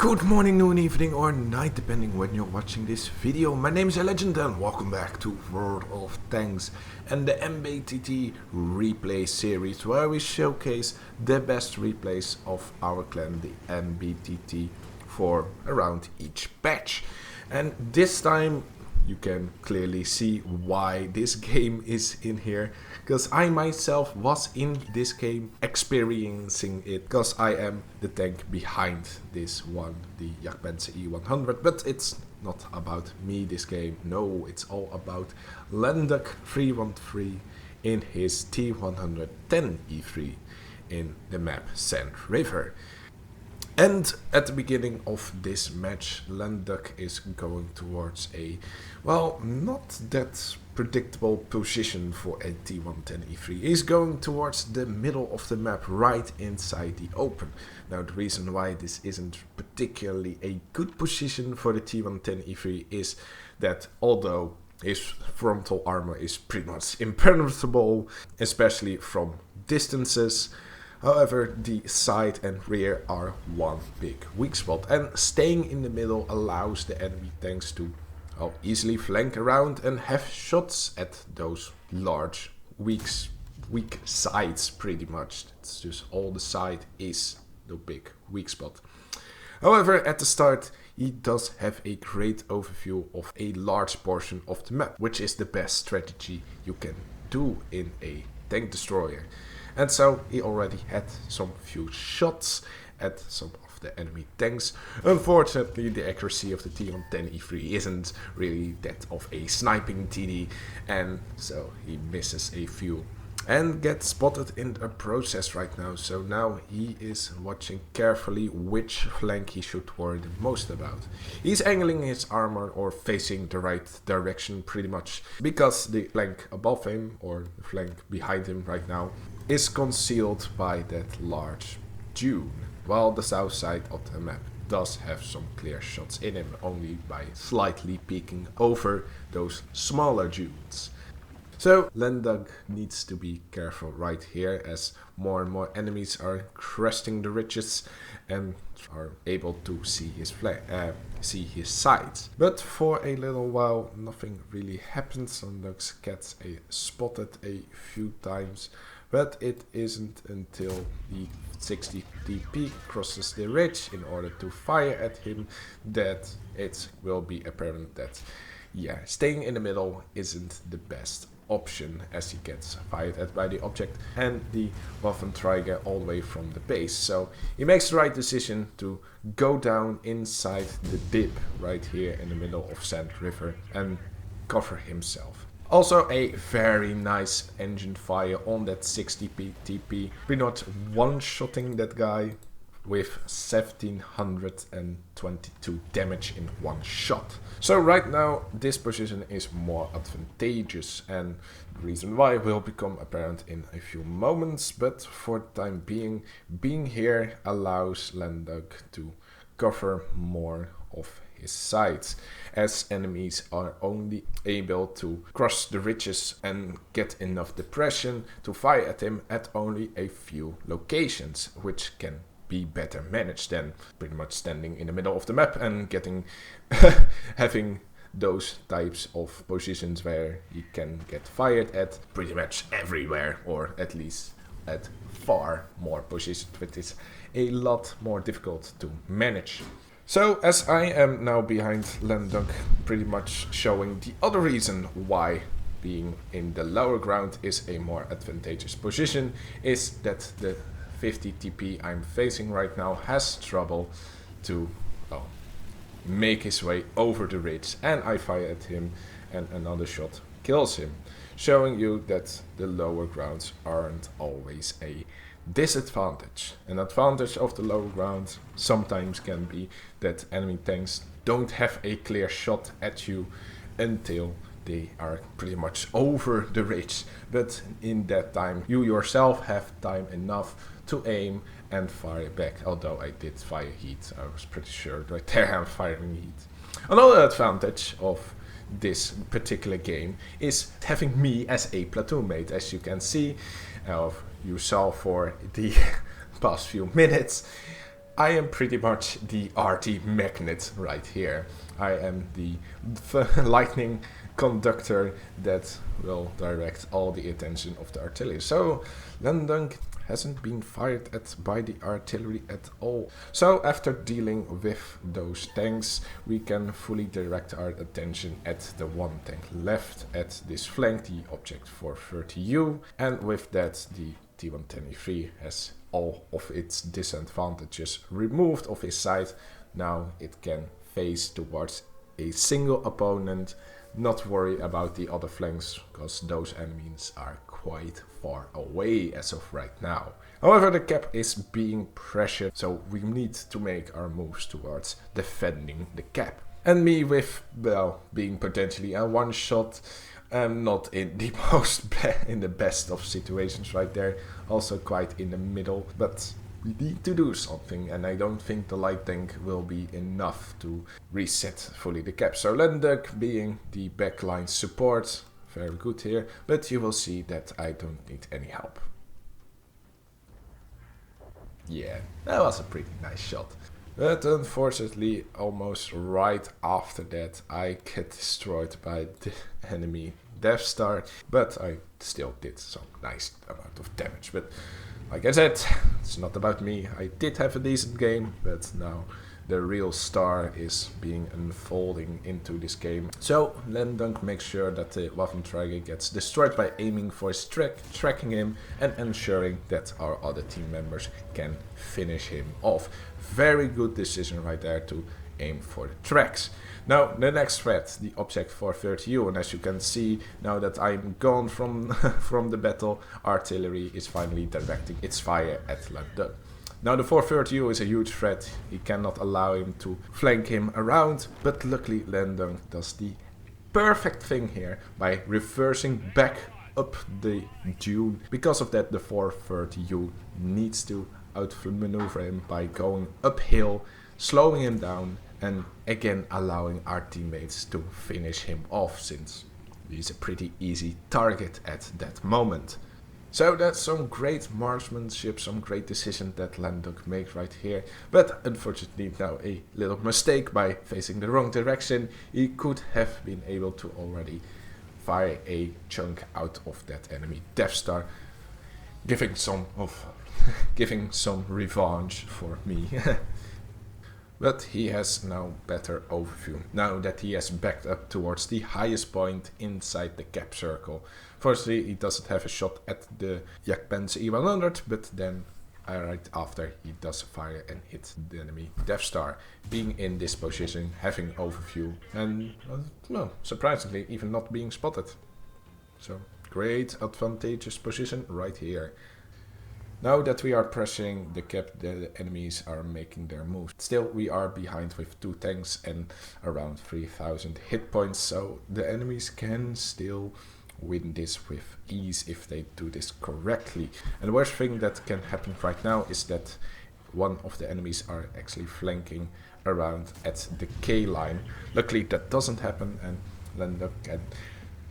Good morning, noon, evening or night, depending when you're watching this video. My name is Alegende and welcome back to World of Tanks and the NBTT'ay Replay series, where we showcase the best replays of our clan, the NBTT, for around each patch. And this time you can clearly see why this game is in here, because I myself was in this game experiencing it, because I am the tank behind this one, the Alegende E100. But it's not about me this game, no, it's all about Lenduk313 in his T110E3 in the map Sand River. And at the beginning of this match, Lenduk is going towards a, well, not that predictable position for a T110E3. He's going towards the middle of the map, right inside the open. Now, the reason why this isn't particularly a good position for the T110E3 is that although his frontal armor is pretty much impenetrable, especially from distances, however, the side and rear are one big weak spot, and staying in the middle allows the enemy tanks to easily flank around and have shots at those large weak sides pretty much. It's just all the side is the big weak spot. However, at the start he does have a great overview of a large portion of the map, which is the best strategy you can do in a tank destroyer. And so he already had some few shots at some of the enemy tanks. Unfortunately, the accuracy of the T110E3 isn't really that of a sniping TD, and so he misses a few and gets spotted in the process right now. So now he is watching carefully which flank he should worry the most about. He's angling his armor or facing the right direction pretty much, because the flank above him or the flank behind him right now is concealed by that large dune, while the south side of the map does have some clear shots in him, only by slightly peeking over those smaller dunes. So Lenduk needs to be careful right here, as more and more enemies are cresting the ridges and are able to see his sides. But for a little while nothing really happens. Lenduk gets spotted a few times, but it isn't until the 60 TP crosses the ridge in order to fire at him that it will be apparent that, yeah, staying in the middle isn't the best option, as he gets fired at by the object and the Waffenträger all the way from the base. So he makes the right decision to go down inside the dip right here in the middle of Sand River and cover himself. Also a very nice engine fire on that 60 TP, pretty much one-shotting that guy with 1722 damage in one shot. So right now this position is more advantageous, and the reason why will become apparent in a few moments, but for the time being here allows Lenduk to cover more of his sides, as enemies are only able to cross the ridges and get enough depression to fire at him at only a few locations, which can be better managed than pretty much standing in the middle of the map and getting having those types of positions where he can get fired at pretty much everywhere, or at least at far more positions, which is a lot more difficult to manage. So as I am now behind Lenduk, pretty much showing the other reason why being in the lower ground is a more advantageous position, is that the 50 TP I'm facing right now has trouble to make his way over the ridge, and I fire at him and another shot kills him, showing you that the lower grounds aren't always a disadvantage. An advantage of the lower ground sometimes can be that enemy tanks don't have a clear shot at you until they are pretty much over the ridge, but in that time you yourself have time enough to aim and fire back. Although I did fire heat, I was pretty sure right there I'm firing heat. Another advantage of this particular game is having me as a platoon mate. As you can see, you saw for the past few minutes, I am pretty much the RT magnet right here. I am the lightning conductor that will direct all the attention of the artillery. So Lendung hasn't been fired at by the artillery at all. So after dealing with those tanks, we can fully direct our attention at the one tank left at this flank, the object 430U, and with that the T110E3 has all of its disadvantages removed of his side. Now it can face towards a single opponent, not worry about the other flanks, because those enemies are quite far away as of right now. However, the cap is being pressured, so we need to make our moves towards defending the cap. And me with, well, being potentially a one-shot, not in the in the best of situations right there, also quite in the middle, but we need to do something, and I don't think the light tank will be enough to reset fully the cap. So Lendung being the backline support, very good here, but you will see that I don't need any help. Yeah, that was a pretty nice shot. But unfortunately, almost right after that, I get destroyed by the enemy Death Star, but I still did some nice amount of damage. But like I said, it's not about me. I did have a decent game, but now the real star is being unfolding into this game. So Lendung makes sure that the Waffenträger gets destroyed by aiming for his tracking him and ensuring that our other team members can finish him off. Very good decision right there to aim for the tracks. Now the next threat, the object 430U, and as you can see, now that I'm gone from from the battle, artillery is finally directing its fire at Lendung. Now the 430U is a huge threat, he cannot allow him to flank him around, but luckily Lendung does the perfect thing here by reversing back up the dune. Because of that, the 430U needs to outmaneuver him by going uphill, slowing him down, and again allowing our teammates to finish him off, since he's a pretty easy target at that moment. So that's some great marksmanship, some great decision that Lendung makes right here. But unfortunately now a little mistake by facing the wrong direction. He could have been able to already fire a chunk out of that enemy Death Star, giving some revenge for me. But he has now better overview, now that he has backed up towards the highest point inside the cap circle. Firstly, he doesn't have a shot at the Jagdpanzer E100, but then right after he does fire and hit the enemy Death Star. Being in this position, having overview, and well, surprisingly even not being spotted. So great advantageous position right here. Now that we are pressuring the cap, the enemies are making their moves. Still, we are behind with 2 tanks and around 3000 hit points, so the enemies can still win this with ease if they do this correctly. And the worst thing that can happen right now is that one of the enemies are actually flanking around at the K line. Luckily that doesn't happen, and Lendung can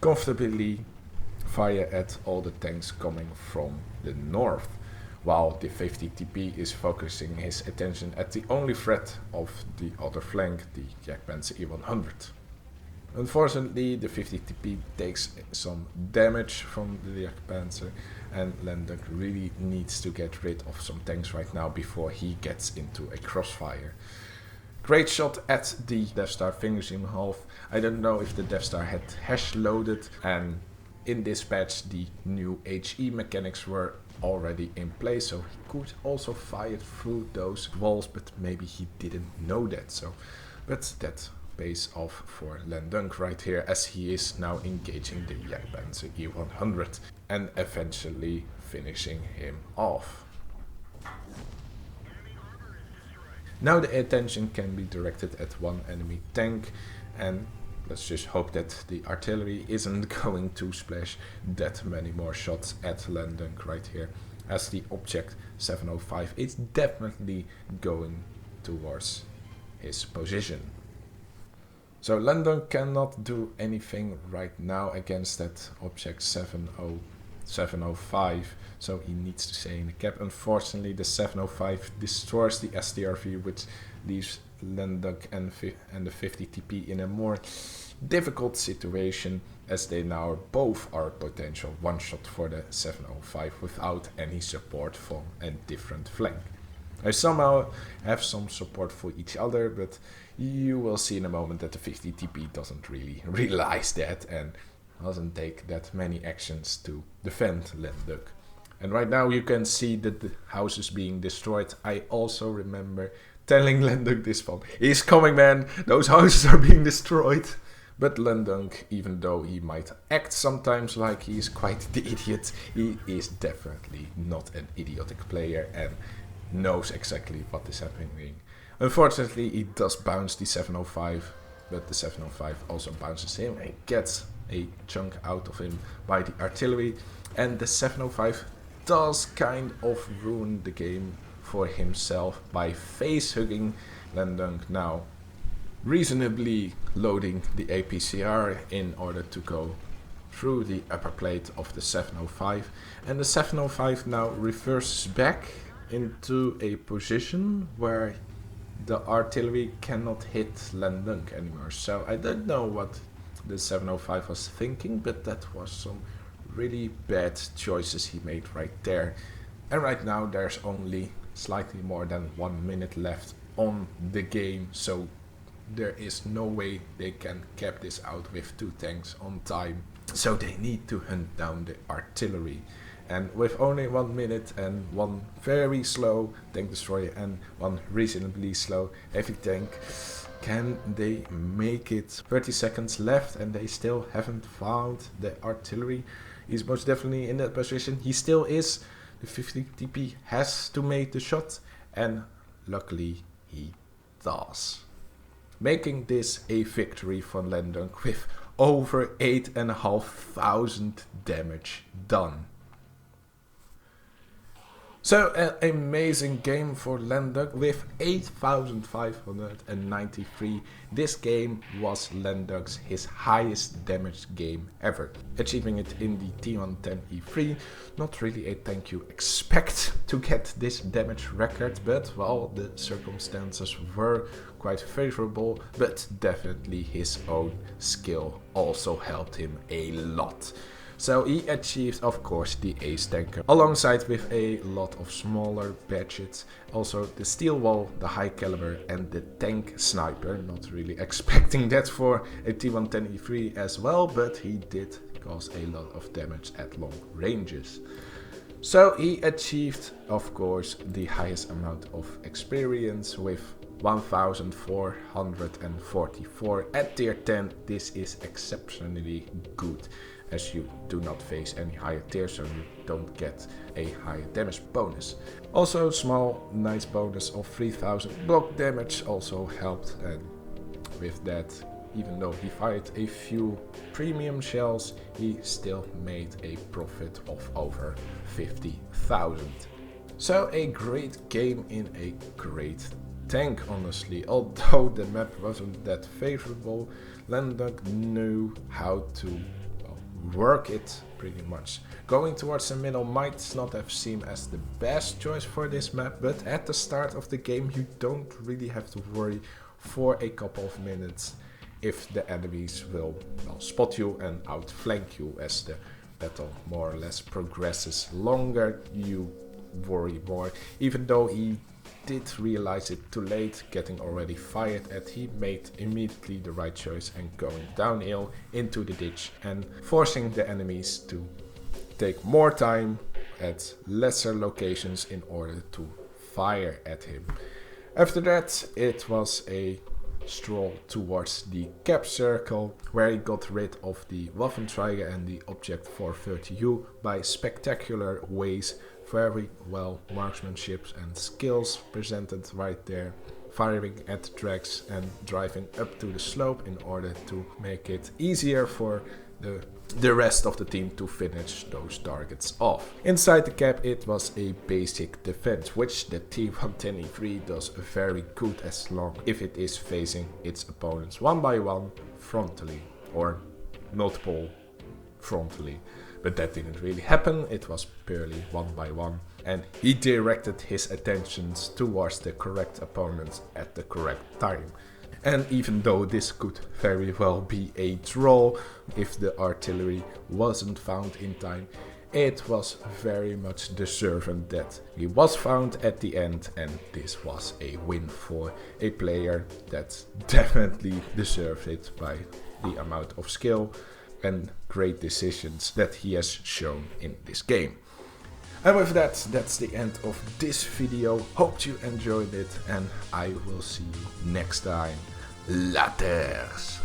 comfortably fire at all the tanks coming from the north, while the 50 TP is focusing his attention at the only threat of the other flank, the Jagdpanzer E100. Unfortunately, the 50 TP takes some damage from the Jagdpanzer, and Lendung really needs to get rid of some tanks right now before he gets into a crossfire. Great shot at the Death Star, fingers him half. I don't know if the Death Star had hash loaded, and in this patch the new HE mechanics were already in place, so he could also fire through those walls, but maybe he didn't know that. So, but that pays off for Lendung right here, as he is now engaging the Jagdpanzer E100 and eventually finishing him off. Now the attention can be directed at one enemy tank, and let's just hope that the artillery isn't going to splash that many more shots at Lendung right here, as the object 705 is definitely going towards his position. So Lendung cannot do anything right now against that object 705 705, so he needs to stay in the cap. Unfortunately, the 705 destroys the STRV, which leaves Lenduk and the 50 TP in a more difficult situation, as they now both are potential one-shot for the 705 without any support from a different flank. They somehow have some support for each other, but you will see in a moment that the 50 TP doesn't really realize that and doesn't take that many actions to defend Lenduk. And right now you can see that the house is being destroyed. I also remember telling Lenduk this one. He's coming, man, those houses are being destroyed. But Lenduk, even though he might act sometimes like he's quite the idiot, he is definitely not an idiotic player and knows exactly what is happening. Unfortunately, he does bounce the 705, but the 705 also bounces him and gets a chunk out of him by the artillery. And the 705 does kind of ruin the game for himself by face-hugging Lenduk, now reasonably loading the APCR in order to go through the upper plate of the 705. And the 705 now reverses back into a position where the artillery cannot hit Lenduk anymore. So I don't know what the 705 was thinking, but that was some really bad choices he made right there. And right now there's only slightly more than 1 minute left on the game, so there is no way they can cap this out with 2 tanks on time. So they need to hunt down the artillery. And with only 1 minute and 1 very slow tank destroyer and 1 reasonably slow heavy tank, can they make it? 30 seconds left and they still haven't found the artillery. He's most definitely in that position. He still is. The 50 TP has to make the shot, and luckily he does, making this a victory for Lenduk with over 8,500 damage done. So an amazing game for Lenduk with 8,593. This game was Lenduk's his highest damage game ever, achieving it in the T110E3. Not really a tank you expect to get this damage record, but well, the circumstances were quite favorable, but definitely his own skill also helped him a lot. So he achieved, of course, the ace tanker, alongside with a lot of smaller badges. Also the steel wall, the high caliber and the tank sniper. Not really expecting that for a T110E3 as well, but he did cause a lot of damage at long ranges. So he achieved, of course, the highest amount of experience with 1,444 at tier 10. This is exceptionally good, as you do not face any higher tiers, so you don't get a higher damage bonus. Also, small nice bonus of 3,000 block damage also helped, and with that, even though he fired a few premium shells, he still made a profit of over 50,000. So a great game in a great tank, honestly. Although the map wasn't that favorable, Lenduk knew how to work it pretty much. Going towards the middle might not have seemed as the best choice for this map, but at the start of the game you don't really have to worry for a couple of minutes if the enemies will spot you and outflank you. As the battle more or less progresses longer, you worry more. Even though he did realize it too late, getting already fired at, he made immediately the right choice and going downhill into the ditch and forcing the enemies to take more time at lesser locations in order to fire at him. After that, it was a stroll towards the cap circle, where he got rid of the Waffenträger and the Object 430U by spectacular ways. Very well marksmanship and skills presented right there, firing at tracks and driving up to the slope in order to make it easier for the rest of the team to finish those targets off. Inside the cap, it was a basic defense, which the T110E3 does very good as long if it is facing its opponents one by one frontally or multiple frontally. But that didn't really happen, it was purely 1-by-1, and he directed his attentions towards the correct opponents at the correct time. And even though this could very well be a draw if the artillery wasn't found in time, it was very much deserving that he was found at the end, and this was a win for a player that definitely deserved it by the amount of skill and great decisions that he has shown in this game. And with that, that's the end of this video. Hope you enjoyed it, and I will see you next time. Laters!